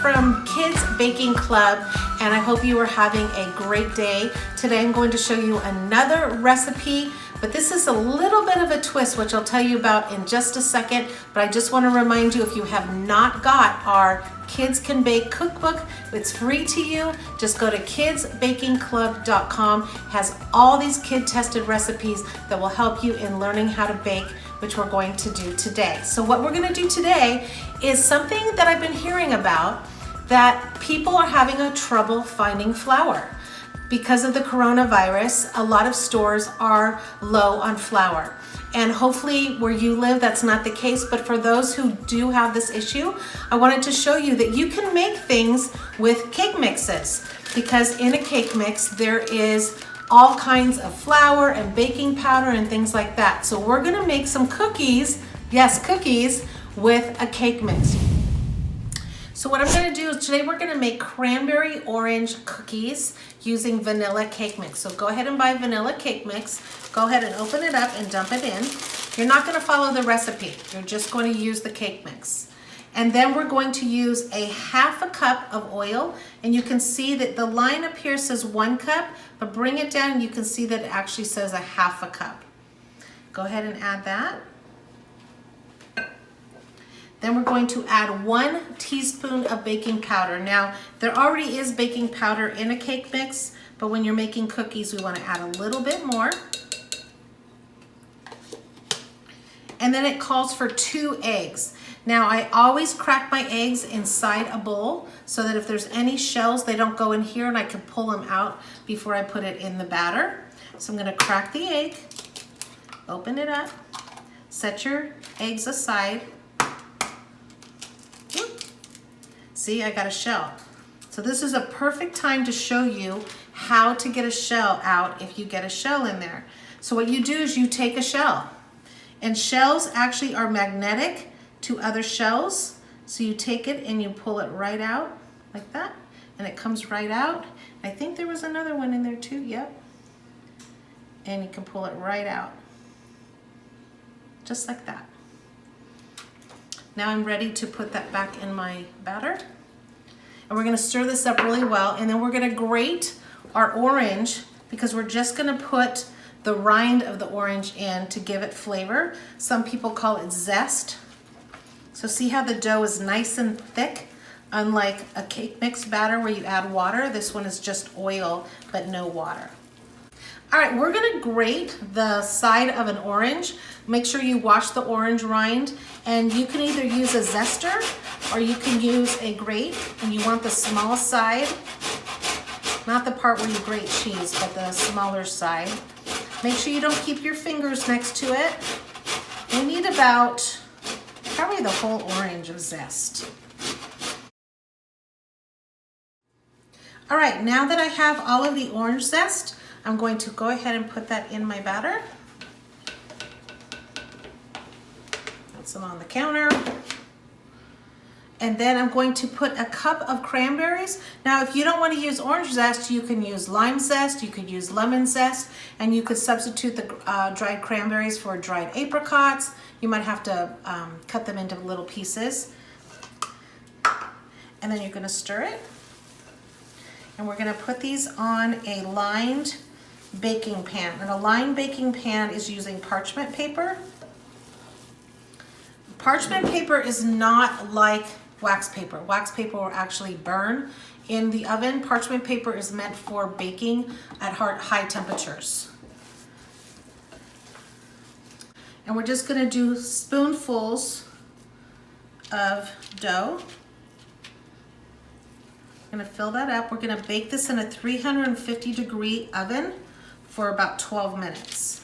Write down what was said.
from Kids Baking Club, and I hope you are having a great day. Today I'm going to show you another recipe, but this is a little bit of a twist, which I'll tell you about in just a second. But I just want to remind you, if you have not got our Kids Can Bake cookbook, it's free to you. Just go to kidsbakingclub.com. Has all these kid-tested recipes that will help you in learning how to bake, which we're going to do today. So what we're going to do today is something that I've been hearing about, that people are having a trouble finding flour. Because of the coronavirus, a lot of stores are low on flour. And hopefully where you live, that's not the case. But for those who do have this issue, I wanted to show you that you can make things with cake mixes. Because in a cake mix, there is all kinds of flour and baking powder and things like that. So we're gonna make some cookies, yes, cookies, with a cake mix. So what I'm gonna do is today we're gonna make cranberry orange cookies using vanilla cake mix. So go ahead and buy vanilla cake mix. Go ahead and open it up and dump it in. You're not gonna follow the recipe. You're just going to use the cake mix. And then we're going to use a ½ cup of oil. And you can see that the line up here says 1 cup, but bring it down and you can see that it actually says a ½ cup. Go ahead and add that. Then we're going to add 1 teaspoon of baking powder. Now, there already is baking powder in a cake mix, but when you're making cookies, we want to add a little bit more. And then it calls for 2 eggs. Now, I always crack my eggs inside a bowl so that if there's any shells, they don't go in here and I can pull them out before I put it in the batter. So I'm gonna crack the egg, open it up, set your eggs aside. See, I got a shell. So this is a perfect time to show you how to get a shell out if you get a shell in there. So what you do is you take a shell, and shells actually are magnetic to other shells. So you take it and you pull it right out like that, and it comes right out. I think there was another one in there too, yep. And you can pull it right out, just like that. Now I'm ready to put that back in my batter. And we're gonna stir this up really well, and then we're gonna grate our orange, because we're just gonna put the rind of the orange in to give it flavor. Some people call it zest. So see how the dough is nice and thick? Unlike a cake mix batter where you add water, this one is just oil, but no water. All right, we're gonna grate the side of an orange. Make sure you wash the orange rind, and you can either use a zester or you can use a grate, and you want the small side, not the part where you grate cheese, but the smaller side. Make sure you don't keep your fingers next to it. We need about probably the whole orange of zest. All right, now that I have all of the orange zest, I'm going to go ahead and put that in my batter. Put some on the counter. And then I'm going to put a cup of cranberries. Now, if you don't want to use orange zest, you can use lime zest, you could use lemon zest, and you could substitute the dried cranberries for dried apricots. You might have to cut them into little pieces. And then you're gonna stir it. And we're gonna put these on a lined baking pan. And a lined baking pan is using parchment paper. Parchment paper is not like wax paper. Wax paper will actually burn in the oven. Parchment paper is meant for baking at high temperatures. And we're just gonna do spoonfuls of dough. I'm gonna fill that up. We're gonna bake this in a 350-degree oven for about 12 minutes.